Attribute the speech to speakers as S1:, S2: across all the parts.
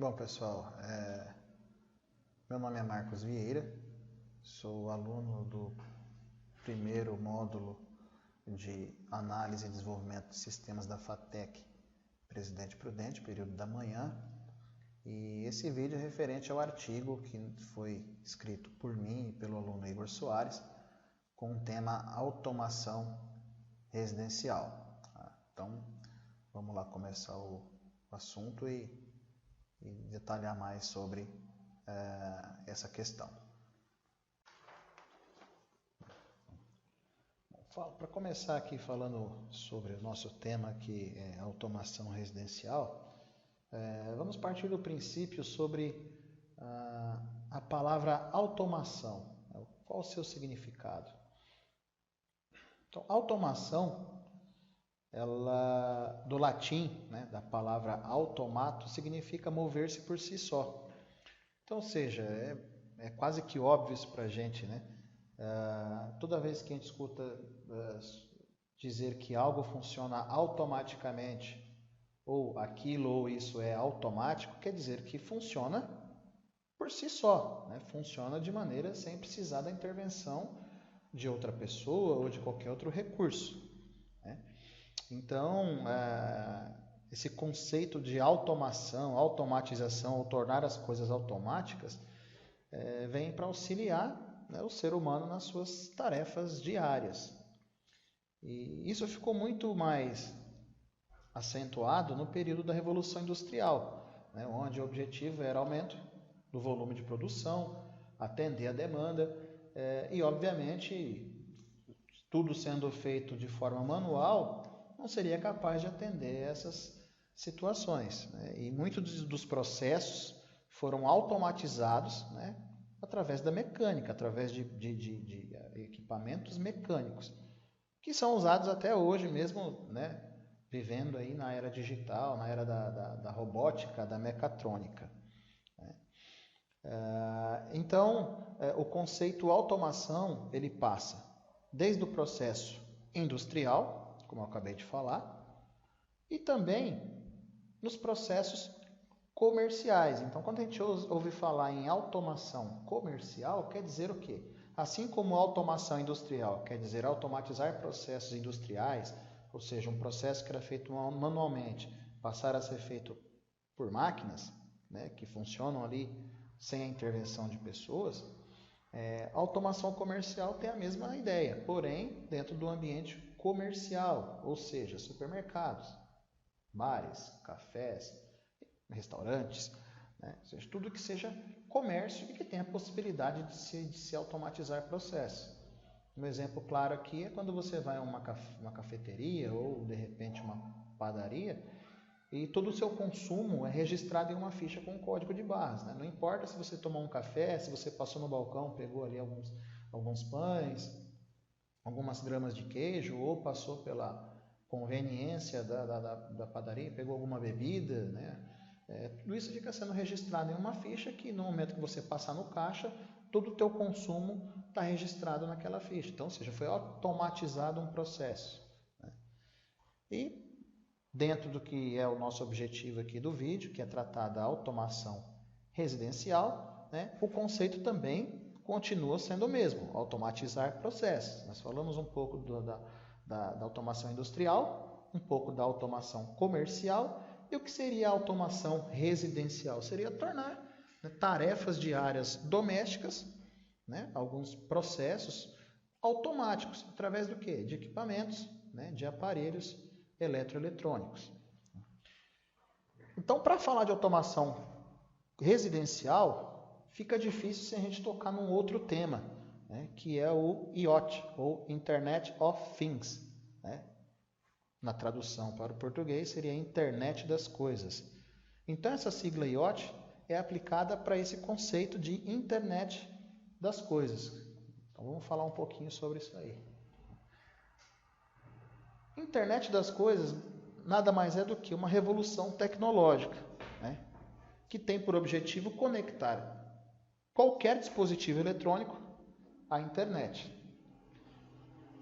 S1: Bom, pessoal, meu nome é Marcos Vieira, sou aluno do primeiro módulo de Análise e Desenvolvimento de Sistemas da FATEC, Presidente Prudente, período da manhã, e esse vídeo é referente ao artigo que foi escrito por mim e pelo aluno Igor Soares, com o tema Automação Residencial. Então, vamos lá começar o assunto e detalhar mais sobre essa questão. Para começar aqui falando sobre o nosso tema, que é automação residencial, vamos partir do princípio sobre a palavra automação. Qual o seu significado? Então, automação, ela, do latim, né, da palavra automato, significa mover-se por si só. Então, ou seja, é quase que óbvio isso para a gente, né? Toda vez que a gente escuta dizer que algo funciona automaticamente, ou aquilo ou isso é automático, quer dizer que funciona por si só, né? Funciona de maneira sem precisar da intervenção de outra pessoa ou de qualquer outro recurso, né? Então, esse conceito de automação, automatização ou tornar as coisas automáticas vem para auxiliar, né, o ser humano nas suas tarefas diárias. E isso ficou muito mais acentuado no período da Revolução Industrial, né, onde o objetivo era aumento do volume de produção, atender a demanda e, obviamente, tudo sendo feito de forma manual, não seria capaz de atender essas situações, né? E muitos dos processos foram automatizados, né, através da mecânica, através de equipamentos mecânicos, que são usados até hoje mesmo, né, vivendo aí na era digital, na era da robótica, da mecatrônica, né? Então, o conceito automação, ele passa desde o processo industrial, como eu acabei de falar, e também nos processos comerciais. Então, quando a gente ouve falar em automação comercial, quer dizer o quê? Assim como automação industrial quer dizer automatizar processos industriais, ou seja, um processo que era feito manualmente, passar a ser feito por máquinas, né, que funcionam ali sem a intervenção de pessoas, a automação comercial tem a mesma ideia, porém dentro do ambiente comercial, ou seja, supermercados, bares, cafés, restaurantes, né? Ou seja, tudo que seja comércio e que tenha a possibilidade de se automatizar processos. Um exemplo claro aqui é quando você vai a uma cafeteria ou de repente uma padaria e todo o seu consumo é registrado em uma ficha com um código de barras, né? Não importa se você tomou um café, se você passou no balcão, pegou ali alguns pães, algumas gramas de queijo, ou passou pela conveniência da padaria, pegou alguma bebida, né? Tudo isso fica sendo registrado em uma ficha que no momento que você passar no caixa, todo o teu consumo está registrado naquela ficha. Então, ou seja, foi automatizado um processo, né? E dentro do que é o nosso objetivo aqui do vídeo, que é tratar da automação residencial, né, o conceito também continua sendo o mesmo, automatizar processos. Nós falamos um pouco da automação industrial, um pouco da automação comercial, e o que seria a automação residencial? Seria tornar, né, tarefas diárias domésticas, né, alguns processos automáticos, através do quê? De equipamentos, né, de aparelhos eletroeletrônicos. Então, para falar de automação residencial, fica difícil se a gente tocar num outro tema, né, que é o IoT, ou Internet of Things, né? Na tradução para o português seria Internet das Coisas. Então, essa sigla IoT é aplicada para esse conceito de Internet das Coisas. Então, vamos falar um pouquinho sobre isso aí. Internet das Coisas nada mais é do que uma revolução tecnológica, né, que tem por objetivo conectar qualquer dispositivo eletrônico à internet.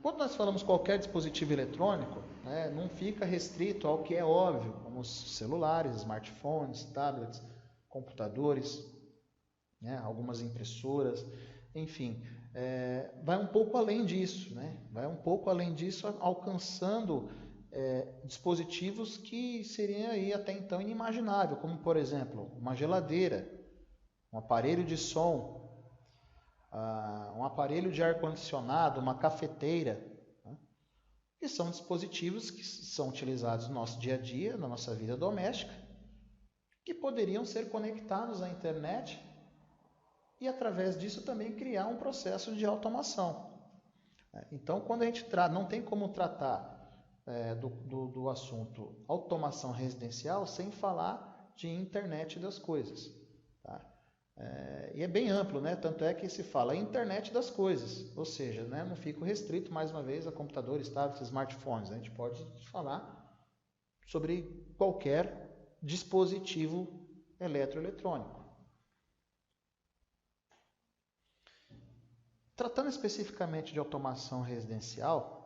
S1: Quando nós falamos qualquer dispositivo eletrônico, né, não fica restrito ao que é óbvio, como os celulares, smartphones, tablets, computadores, né? Algumas impressoras, enfim, vai um pouco além disso, né? Vai um pouco além disso, alcançando dispositivos que seriam aí até então inimaginável, como por exemplo, uma geladeira, um aparelho de som, um aparelho de ar-condicionado, uma cafeteira, né? Que são dispositivos que são utilizados no nosso dia a dia, na nossa vida doméstica, que poderiam ser conectados à internet e, através disso, também criar um processo de automação. Então, quando a gente não tem como tratar do assunto automação residencial sem falar de internet das coisas. Tá? E é bem amplo, né? Tanto é que se fala internet das coisas, ou seja, né, não fico restrito mais uma vez a computadores, tablets, smartphones. A gente pode falar sobre qualquer dispositivo eletroeletrônico. Tratando especificamente de automação residencial,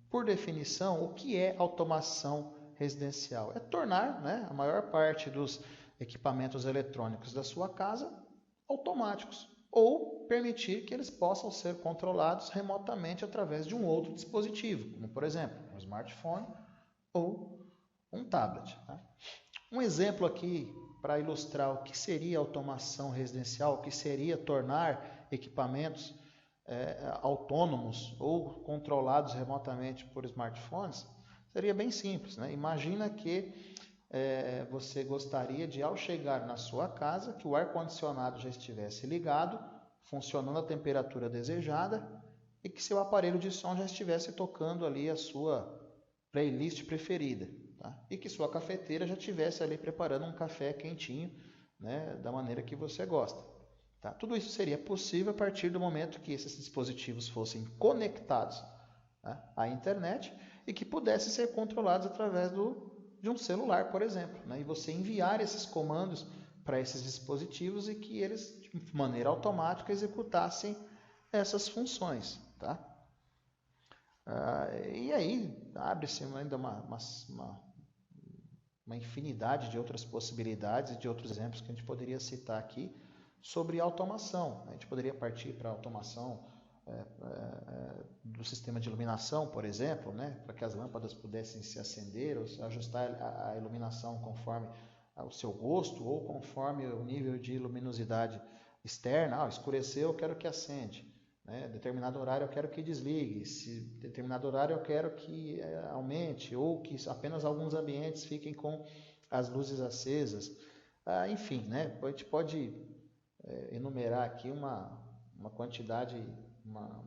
S1: por definição, o que é automação residencial? É tornar, né, a maior parte dos equipamentos eletrônicos da sua casa automáticos ou permitir que eles possam ser controlados remotamente através de um outro dispositivo, como por exemplo, um smartphone ou um tablet. Tá? Um exemplo aqui para ilustrar o que seria automação residencial, o que seria tornar equipamentos autônomos ou controlados remotamente por smartphones, seria bem simples. Né? Imagina que você gostaria de, ao chegar na sua casa, que o ar-condicionado já estivesse ligado, funcionando a temperatura desejada e que seu aparelho de som já estivesse tocando ali a sua playlist preferida. Tá? E que sua cafeteira já estivesse ali preparando um café quentinho, né, da maneira que você gosta. Tá? Tudo isso seria possível a partir do momento que esses dispositivos fossem conectados, né, à internet e que pudessem ser controlados através de um celular, por exemplo. Né? E você enviar esses comandos para esses dispositivos e que eles, de maneira automática, executassem essas funções. Tá? E aí abre-se ainda uma infinidade de outras possibilidades e de outros exemplos que a gente poderia citar aqui sobre automação. A gente poderia partir para a automação do sistema de iluminação, por exemplo, né, para que as lâmpadas pudessem se acender ou ajustar a iluminação conforme o seu gosto ou conforme o nível de luminosidade externa. Escureceu, eu quero que acende. Né? Determinado horário eu quero que desligue, se determinado horário eu quero que aumente, ou que apenas alguns ambientes fiquem com as luzes acesas. Enfim, né? A gente pode enumerar aqui uma quantidade, uma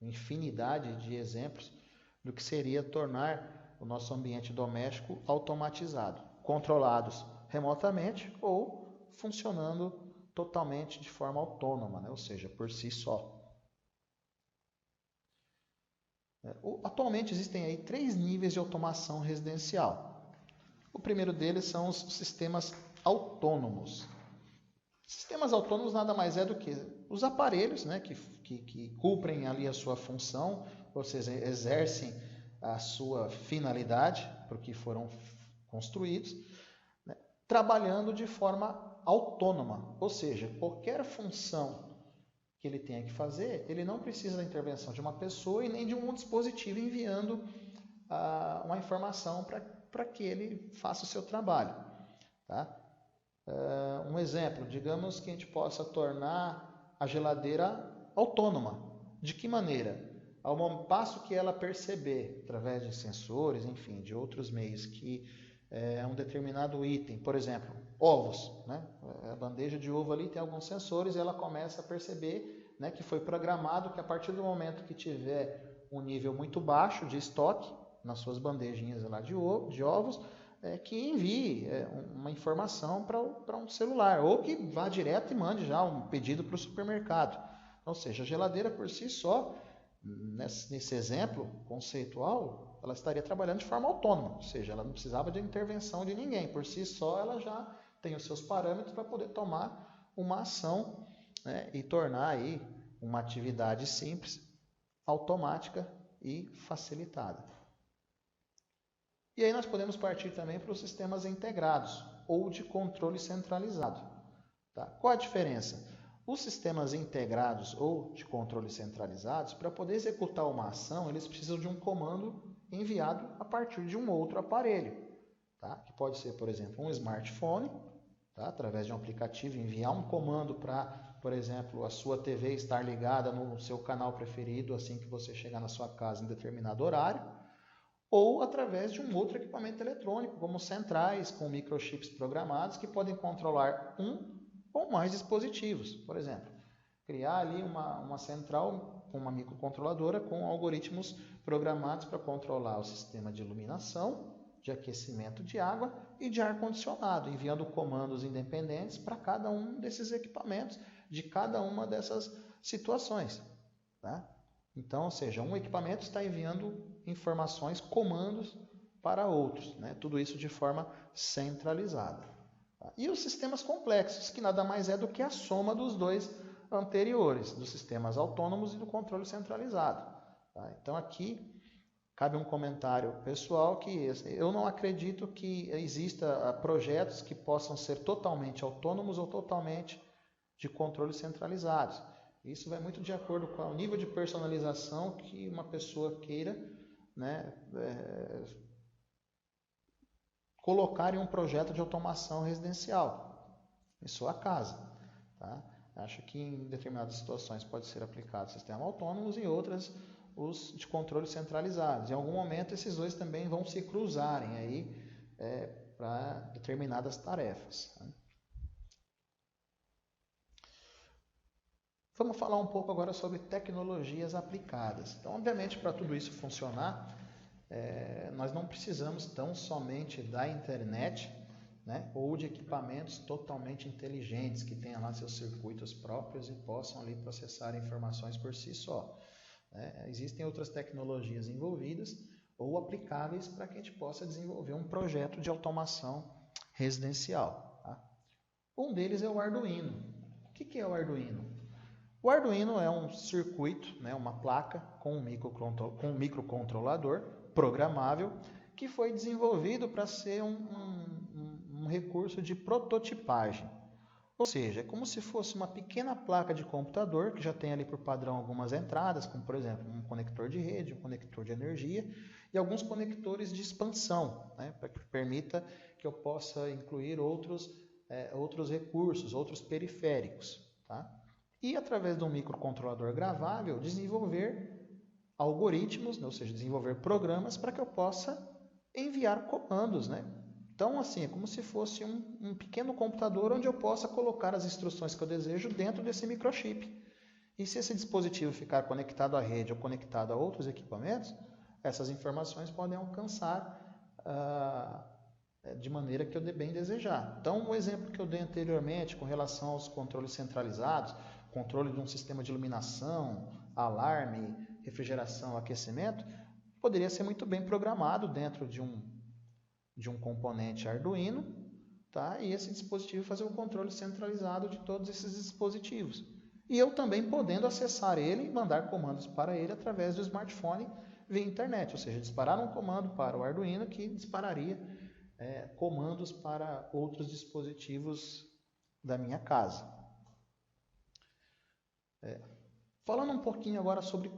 S1: infinidade de exemplos do que seria tornar o nosso ambiente doméstico automatizado, controlados remotamente ou funcionando totalmente de forma autônoma, né? Ou seja, por si só. Atualmente existem aí 3 níveis de automação residencial. O primeiro deles são os sistemas autônomos. Sistemas autônomos nada mais é do que os aparelhos, né, que cumprem ali a sua função, ou seja, exercem a sua finalidade para o que foram construídos, né, trabalhando de forma autônoma, ou seja, qualquer função que ele tenha que fazer, ele não precisa da intervenção de uma pessoa e nem de um dispositivo enviando uma informação para que ele faça o seu trabalho. Tá? Um exemplo, digamos que a gente possa tornar a geladeira autônoma. De que maneira? Ao passo que ela perceber, através de sensores, enfim, de outros meios, que um determinado item, por exemplo, ovos, né? A bandeja de ovo ali tem alguns sensores e ela começa a perceber, né, que foi programado que a partir do momento que tiver um nível muito baixo de estoque nas suas bandejinhas lá de ovos, que envie uma informação para um celular ou que vá direto e mande já um pedido para o supermercado. Ou seja, a geladeira por si só, nesse exemplo conceitual, ela estaria trabalhando de forma autônoma, ou seja, ela não precisava de intervenção de ninguém. Por si só, ela já tem os seus parâmetros para poder tomar uma ação, né, e tornar aí uma atividade simples, automática e facilitada. E aí nós podemos partir também para os sistemas integrados ou de controle centralizado. Tá? Qual a diferença? Os sistemas integrados ou de controle centralizados, para poder executar uma ação, eles precisam de um comando enviado a partir de um outro aparelho. Tá? Que pode ser, por exemplo, um smartphone, tá? Através de um aplicativo, enviar um comando para, por exemplo, a sua TV estar ligada no seu canal preferido assim que você chegar na sua casa em determinado horário, ou através de um outro equipamento eletrônico, como centrais com microchips programados que podem controlar um ou mais dispositivos. Por exemplo, criar ali uma central com uma microcontroladora com algoritmos programados para controlar o sistema de iluminação, de aquecimento de água e de ar-condicionado, enviando comandos independentes para cada um desses equipamentos, de cada uma dessas situações. Tá? Então, ou seja, um equipamento está enviando informações, comandos para outros, né? Tudo isso de forma centralizada. Tá? E os sistemas complexos, que nada mais é do que a soma dos dois anteriores, dos sistemas autônomos e do controle centralizado. Tá? Então, aqui cabe um comentário pessoal que eu não acredito que exista projetos que possam ser totalmente autônomos ou totalmente de controle centralizados. Isso vai muito de acordo com o nível de personalização que uma pessoa queira, né, colocar em um projeto de automação residencial em sua casa. Tá? Acho que em determinadas situações pode ser aplicado sistema autônomos e em outras os de controle centralizados. Em algum momento esses dois também vão se cruzarem aí para determinadas tarefas. Né? Vamos falar um pouco agora sobre tecnologias aplicadas. Então, obviamente, para tudo isso funcionar, nós não precisamos tão somente da internet, né, ou de equipamentos totalmente inteligentes, que tenham lá seus circuitos próprios e possam ali processar informações por si só. Né? Existem outras tecnologias envolvidas ou aplicáveis para que a gente possa desenvolver um projeto de automação residencial. Tá? Um deles é o Arduino. O que é o Arduino? O Arduino é um circuito, né, uma placa com um microcontrolador programável que foi desenvolvido para ser um recurso de prototipagem. Ou seja, é como se fosse uma pequena placa de computador que já tem ali por padrão algumas entradas, como por exemplo um conector de rede, um conector de energia e alguns conectores de expansão, né, para que permita que eu possa incluir outros recursos, outros periféricos. Tá? E através de um microcontrolador gravável, desenvolver algoritmos, né, ou seja, desenvolver programas para que eu possa enviar comandos. Né? Então, assim, é como se fosse um pequeno computador onde eu possa colocar as instruções que eu desejo dentro desse microchip. E se esse dispositivo ficar conectado à rede ou conectado a outros equipamentos, essas informações podem alcançar de maneira que eu bem desejar. Então, o exemplo que eu dei anteriormente com relação aos controles centralizados, controle de um sistema de iluminação, alarme, refrigeração, aquecimento, poderia ser muito bem programado dentro de um componente Arduino, tá? E esse dispositivo fazer o controle centralizado de todos esses dispositivos. E eu também podendo acessar ele e mandar comandos para ele através do smartphone via internet, ou seja, disparar um comando para o Arduino que dispararia comandos para outros dispositivos da minha casa. Falando um pouquinho agora sobre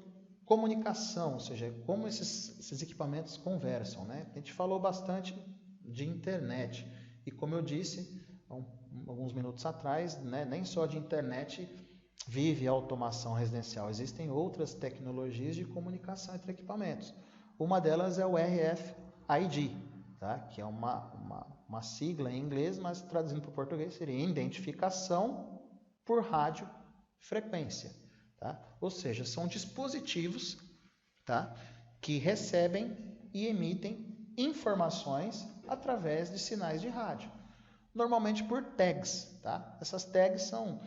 S1: comunicação, ou seja, como esses equipamentos conversam. Né? A gente falou bastante de internet e, como eu disse alguns minutos atrás, né, nem só de internet vive a automação residencial, existem outras tecnologias de comunicação entre equipamentos. Uma delas é o RFID, tá? Que é uma sigla em inglês, mas traduzindo para o português seria identificação por radiofrequência. Tá? Ou seja, são dispositivos, tá, que recebem e emitem informações através de sinais de rádio, normalmente por tags. Tá? Essas tags são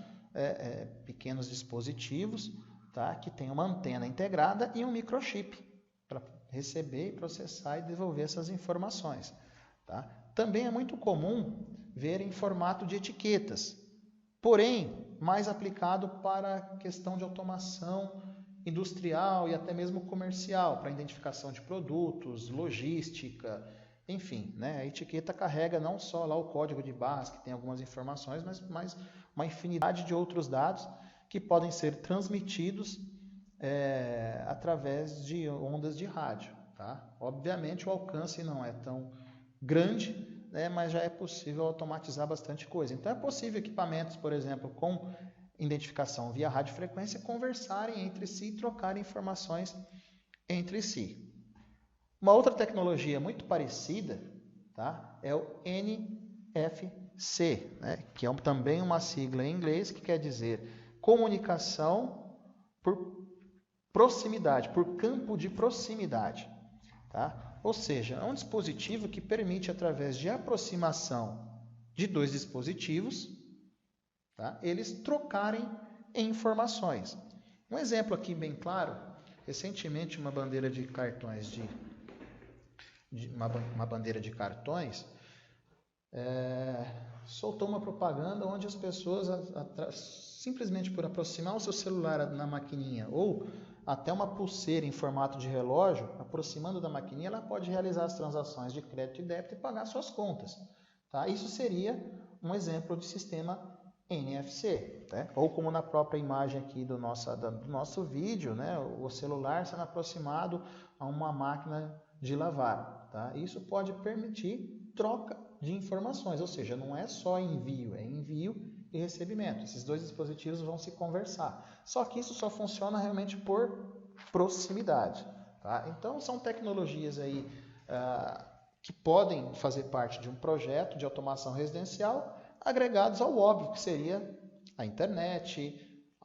S1: pequenos dispositivos, tá, que têm uma antena integrada e um microchip para receber, processar e devolver essas informações. Tá? Também é muito comum ver em formato de etiquetas, porém mais aplicado para a questão de automação industrial e até mesmo comercial, para identificação de produtos, logística Enfim, né, a etiqueta carrega não só lá o código de barras, que tem algumas informações, mas uma infinidade de outros dados que podem ser transmitidos através de ondas de rádio. Tá? Obviamente o alcance não é tão grande, né, mas já é possível automatizar bastante coisa. Então é possível equipamentos, por exemplo, com identificação via radiofrequência conversarem entre si e trocarem informações entre si. Uma outra tecnologia muito parecida, tá, é o NFC, né, que é também uma sigla em inglês que quer dizer comunicação por proximidade, por campo de proximidade. Tá? Ou seja, é um dispositivo que permite, através de aproximação de dois dispositivos, tá, eles trocarem informações. Um exemplo aqui bem claro, recentemente uma bandeira de cartões uma bandeira de cartões soltou uma propaganda onde as pessoas, simplesmente por aproximar o seu celular na maquininha ou até uma pulseira em formato de relógio, aproximando da maquininha, ela pode realizar as transações de crédito e débito e pagar suas contas. Tá? Isso seria um exemplo de sistema NFC. Né? Ou como na própria imagem aqui do nosso vídeo, né? O celular sendo aproximado a uma máquina de lavar. Tá? Isso pode permitir troca de informações, ou seja, não é só envio, é envio e recebimento. Esses dois dispositivos vão se conversar. Só que isso só funciona realmente por proximidade. Tá? Então são tecnologias aí que podem fazer parte de um projeto de automação residencial agregados ao óbvio que seria a internet,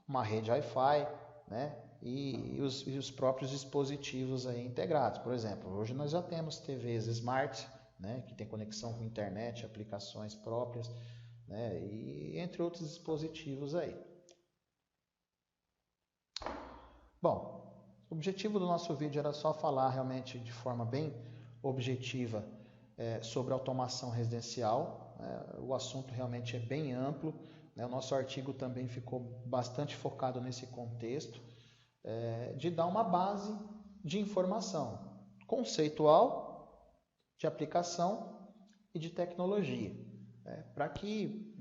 S1: uma rede Wi-Fi, né? E os próprios dispositivos aí integrados. Por exemplo, hoje nós já temos TVs smart, né, que tem conexão com internet, aplicações próprias, né, e entre outros dispositivos aí. Bom, o objetivo do nosso vídeo era só falar realmente de forma bem objetiva sobre automação residencial. O assunto realmente é bem amplo, né, o nosso artigo também ficou bastante focado nesse contexto, de dar uma base de informação conceitual, de aplicação e de tecnologia, para que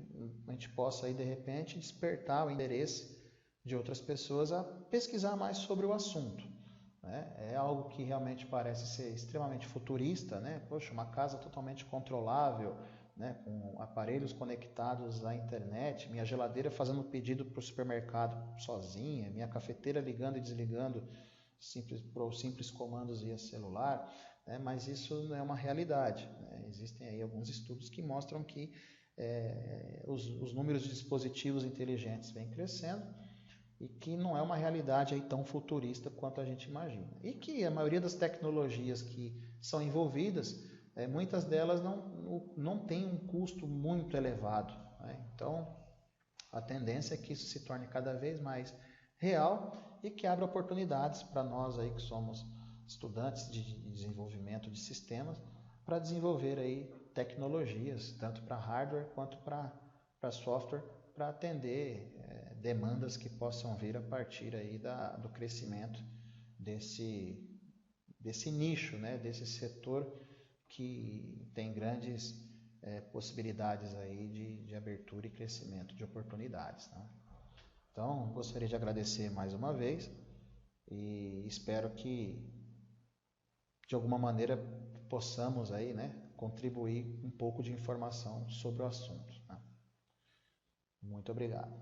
S1: a gente possa aí, de repente, despertar o interesse de outras pessoas a pesquisar mais sobre o assunto. É algo que realmente parece ser extremamente futurista, né? Poxa, uma casa totalmente controlável, né? Com aparelhos conectados à internet, minha geladeira fazendo pedido para o supermercado sozinha, minha cafeteira ligando e desligando por simples comandos via celular, né? Mas isso não é uma realidade, né? Existem aí alguns estudos que mostram que os números de dispositivos inteligentes vêm crescendo e que não é uma realidade aí tão futurista quanto a gente imagina. E que a maioria das tecnologias que são envolvidas, muitas delas não têm um custo muito elevado. Né? Então, a tendência é que isso se torne cada vez mais real e que abra oportunidades para nós aí que somos estudantes de desenvolvimento de sistemas, para desenvolver aí tecnologias, tanto para hardware quanto para software, para atender demandas que possam vir a partir aí do crescimento desse nicho, né, desse setor que tem grandes possibilidades aí de abertura e crescimento de oportunidades. Tá? Então, gostaria de agradecer mais uma vez e espero que de alguma maneira possamos aí, né, contribuir um pouco de informação sobre o assunto. Tá? Muito obrigado.